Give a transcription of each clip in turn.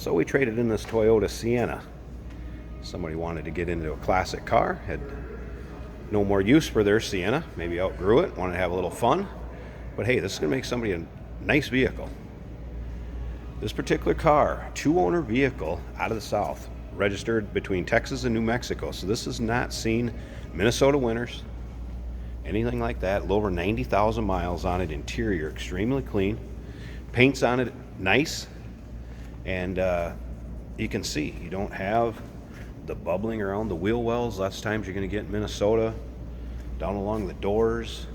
So we traded in this Toyota Sienna. Somebody wanted to get into a classic car, had no more use for their Sienna, maybe outgrew it, wanted to have a little fun. But hey, this is going to make somebody a nice vehicle. This particular car, two-owner vehicle out of the South, registered between Texas and New Mexico. So this has not seen Minnesota winters, anything like that. A little over 90,000 miles on it. Interior extremely clean. Paint's on it nice. And you can see you don't have the bubbling around the wheel wells. Lots of times you're going to get in Minnesota, down along the doors.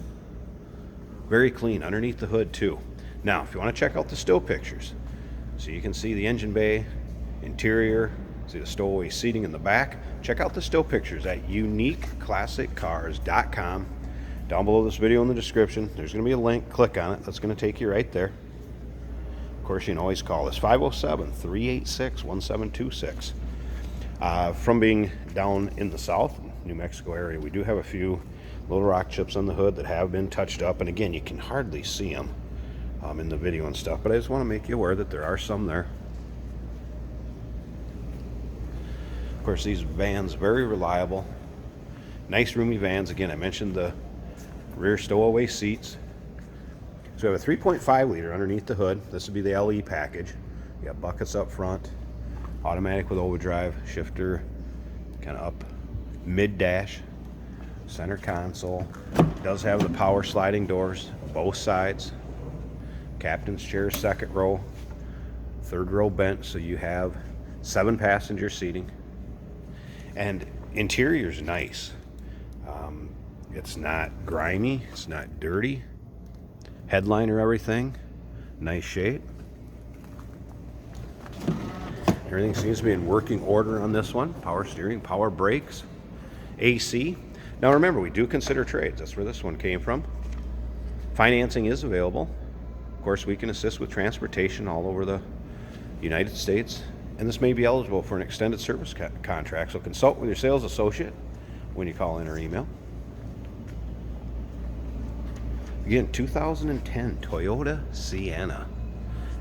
Very clean underneath the hood too. Now, if you want to check out the still pictures, so you can see the engine bay, interior, see the stowaway seating in the back. Check out the still pictures at uniqueclassiccars.com. Down below this video in the description, there's going to be a link. Click on it. That's going to take you right there. Of course, you can always call us 507-386-1726. From being down in the South, New Mexico area, we do have a few little rock chips on the hood that have been touched up. And again, you can hardly see them in the video and stuff, but I just want to make you aware that there are some there. Of course, these vans, very reliable. Nice roomy vans. Again, I mentioned the rear stowaway seats. So we have a 3.5 liter underneath the hood. This would be the LE package. You got buckets up front, automatic with overdrive, shifter kind of up mid-dash, center console. It does have the power sliding doors, both sides. Captain's chair, second row, third row bent, so you have 7 passenger seating. And interior's nice. It's not grimy, it's not dirty. Headliner, everything, nice shape. Everything seems to be in working order on this one. Power steering, power brakes, AC. Now remember, we do consider trades. That's where this one came from. Financing is available. Of course, we can assist with transportation all over the United States. And this may be eligible for an extended service contract. So consult with your sales associate when you call in or email. Again, 2010 Toyota Sienna.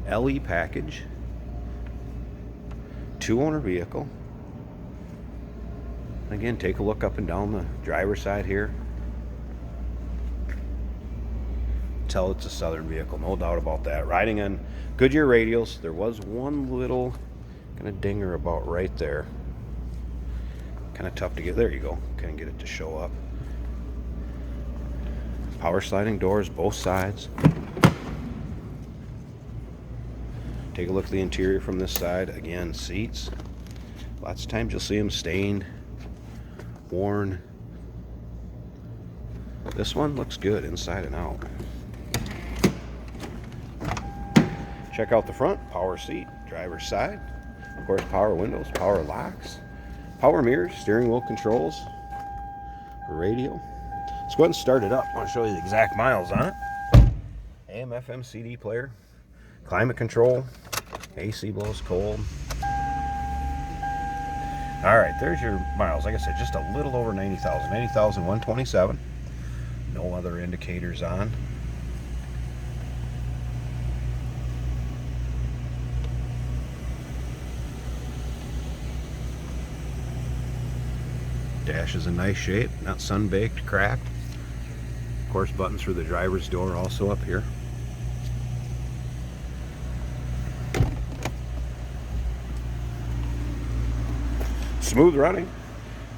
LE package. Two-owner vehicle. Again, take a look up and down the driver's side here. Tell it's a Southern vehicle, no doubt about that. Riding on Goodyear radials. There was one little kind of dinger about right there. Kind of tough to get. There you go. Couldn't get it to show up. Power sliding doors, both sides. Take a look at the interior from this side. Again, seats. Lots of times you'll see them stained, worn. This one looks good inside and out. Check out the front. Power seat, driver's side. Of course, power windows, power locks, power mirrors, steering wheel controls, radio. Let's go ahead and start it up. I want to show you the exact miles on it. AM, FM, CD player, climate control, AC blows cold. All right, there's your miles. Like I said, just a little over 90,000. 90,127. No other indicators on. Dash is in nice shape, not sun-baked, cracked. Of course, buttons for the driver's door also up here. Smooth running.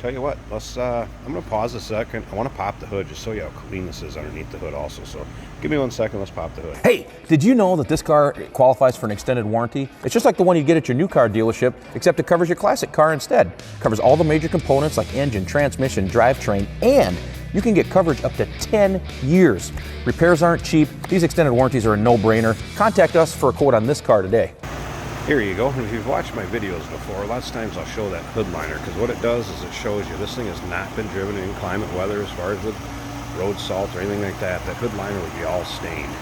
Tell you what, let's. I'm gonna pause a second. I want to pop the hood just so you know how clean this is underneath the hood also. So give me 1 second. Let's pop the hood. Hey, did you know that this car qualifies for an extended warranty? It's just like the one you get at your new car dealership, except it covers your classic car instead. Covers all the major components like engine, transmission, drivetrain, and you can get coverage up to 10 years. Repairs aren't cheap. These extended warranties are a no-brainer. Contact us for a quote on this car today. Here you go. If you've watched my videos before, lots of times I'll show that hood liner because what it does is it shows you this thing has not been driven in inclement weather as far as with road salt or anything like that. That hood liner would be all stained.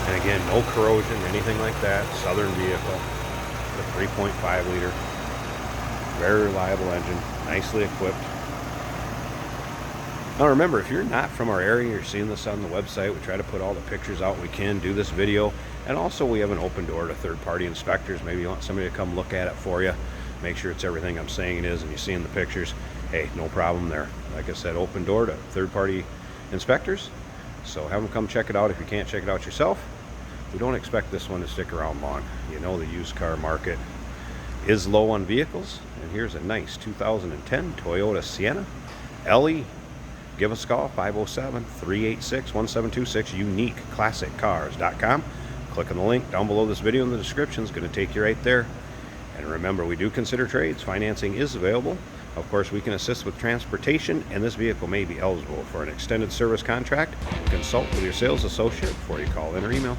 And again, no corrosion or anything like that. Southern vehicle, the 3.5 liter, very reliable engine, nicely equipped. Now remember, if you're not from our area, you're seeing this on the website, we try to put all the pictures out we can, do this video, And also we have an open door to third-party inspectors. Maybe you want somebody to come look at it for you, make sure it's everything I'm saying it is, and you see in the pictures, hey, no problem there. Like I said, open door to third-party inspectors. So have them come check it out if you can't check it out yourself. We don't expect this one to stick around long. You know, the used car market is low on vehicles. And here's a nice 2010 Toyota Sienna LE. Give us a call, 507-386-1726, uniqueclassiccars.com. Click on the link down below this video in the description. It's going to take you right there. And remember, we do consider trades. Financing is available. Of course, we can assist with transportation, and this vehicle may be eligible for an extended service contract. Consult with your sales associate before you call in or email.